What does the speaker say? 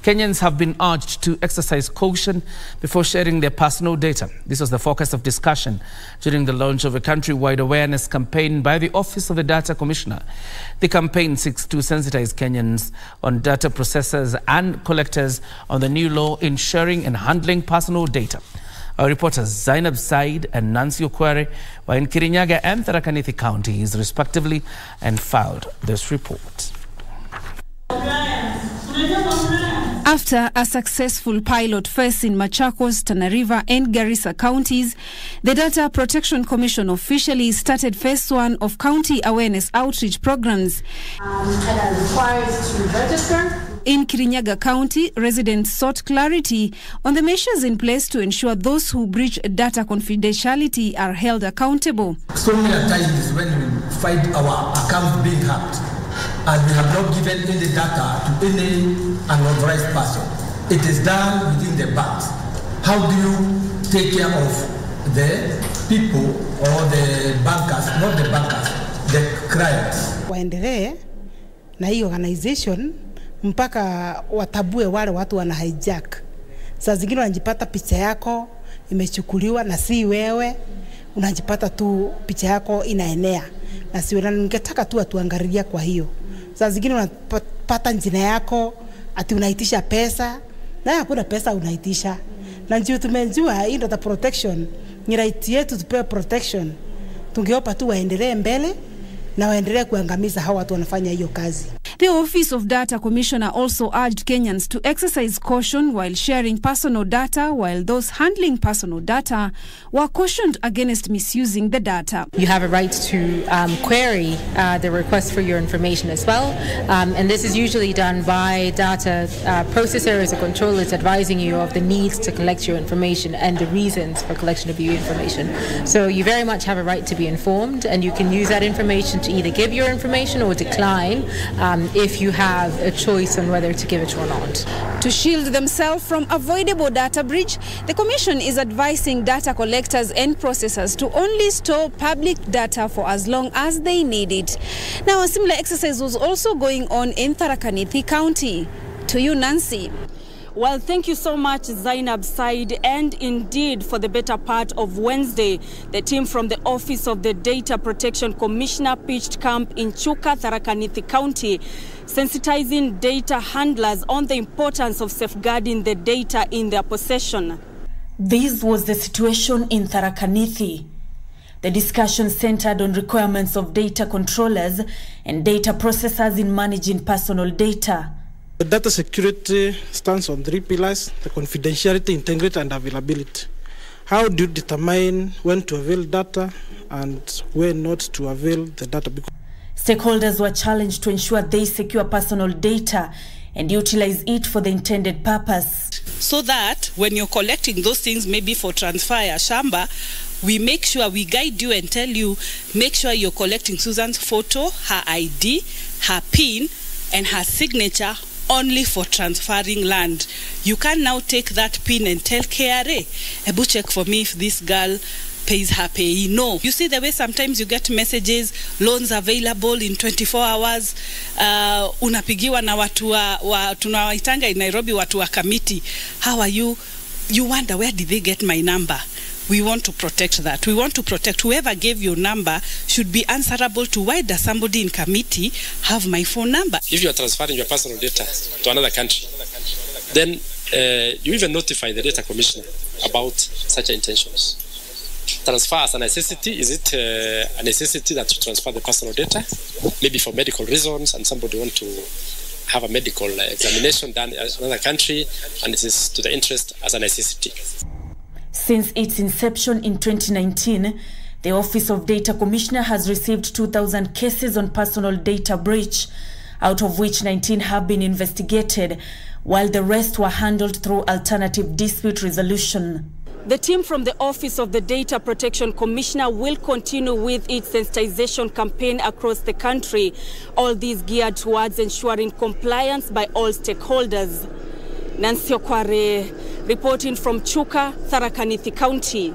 Kenyans have been urged to exercise caution before sharing their personal data. This was the focus of discussion during the launch of a countrywide awareness campaign by the Office of the Data Commissioner. The campaign seeks to sensitize Kenyans on data processors and collectors on the new law in sharing and handling personal data. Our reporters Zainab and Nancy Okware were in Kirinyaga and Tharakanithi counties, respectively, and filed this report. After a successful pilot phase in Machakos, Tana River and Garissa counties, the Data Protection Commission officially started phase 1 of county awareness outreach programs. And are required to register. In Kirinyaga County, residents sought clarity on the measures in place to ensure those who breach data confidentiality are held accountable. So many times when we find our accounts being hacked, and we have not given any data to any unauthorized person. It is done within the banks. How do you take care of the people or the bankers, not the bankers, the clients? Waendelee na hii organization mpaka watabue wale watu wana hijack. Saa zingine unajipata picha yako imechukuliwa na si wewe, unajipata tu picha yako inaenea na si wewe. Ningetaka tu atuangalia kwa hiyo. Saa zingine unapata jina yako ati unaitisha pesa na hakuna pesa unaitisha. Na njoo tumejua hii data protection ni right yetu tupewe protection. Tungeomba tu waendelee mbele na waendelee kuangamiza hao watu wanafanya hiyo kazi. The Office of Data Commissioner also urged Kenyans to exercise caution while sharing personal data, while those handling personal data were cautioned against misusing the data. You have a right to query the request for your information as well, and this is usually done by data processors or controllers advising you of the needs to collect your information and the reasons for collection of your information. So you very much have a right to be informed, and you can use that information to either give your information or decline if you have a choice on whether to give it or not. To shield themselves from avoidable data breach, the Commission is advising data collectors and processors to only store public data for as long as they need it. Now, a similar exercise was also going on in Tharakanithi County. To you, Nancy. Well, thank you so much, Zainab Said. And indeed, for the better part of Wednesday, the team from the Office of the Data Protection Commissioner pitched camp in Chuka, Tharakanithi County, sensitizing data handlers on the importance of safeguarding the data in their possession. This was the situation in Tharakanithi. The discussion centered on requirements of data controllers and data processors in managing personal data. The data security stands on 3 pillars: the confidentiality, integrity, and availability. How do you determine when to avail data and when not to avail the data? Stakeholders were challenged to ensure they secure personal data and utilize it for the intended purpose. So that when you're collecting those things, maybe for transfer or shamba, we make sure we guide you and tell you, make sure you're collecting Susan's photo, her ID, her PIN, and her signature only for transferring land. You can now take that PIN and tell KRA, Ebu check for me if this girl pays her payee. No. You see the way sometimes you get messages, loans available in 24 hours, unapigiwa na watu wa tunawaitanga in Nairobi watu wa committee. How are you? You wonder, where did they get my number? We want to protect that. We want to protect whoever gave your number should be answerable to why does somebody in committee have my phone number. If you are transferring your personal data to another country, then you even notify the data commissioner about such intentions. Transfer as a necessity. Is it a necessity that you transfer the personal data? Maybe for medical reasons, and somebody want to have a medical examination done in another country, and it is to the interest as a necessity. Since its inception in 2019, the Office of Data Commissioner has received 2,000 cases on personal data breach, out of which 19 have been investigated, while the rest were handled through alternative dispute resolution. The team from the Office of the Data Protection Commissioner will continue with its sensitization campaign across the country, all these geared towards ensuring compliance by all stakeholders. Nancy Okware, reporting from Chuka, Tharakanithi County.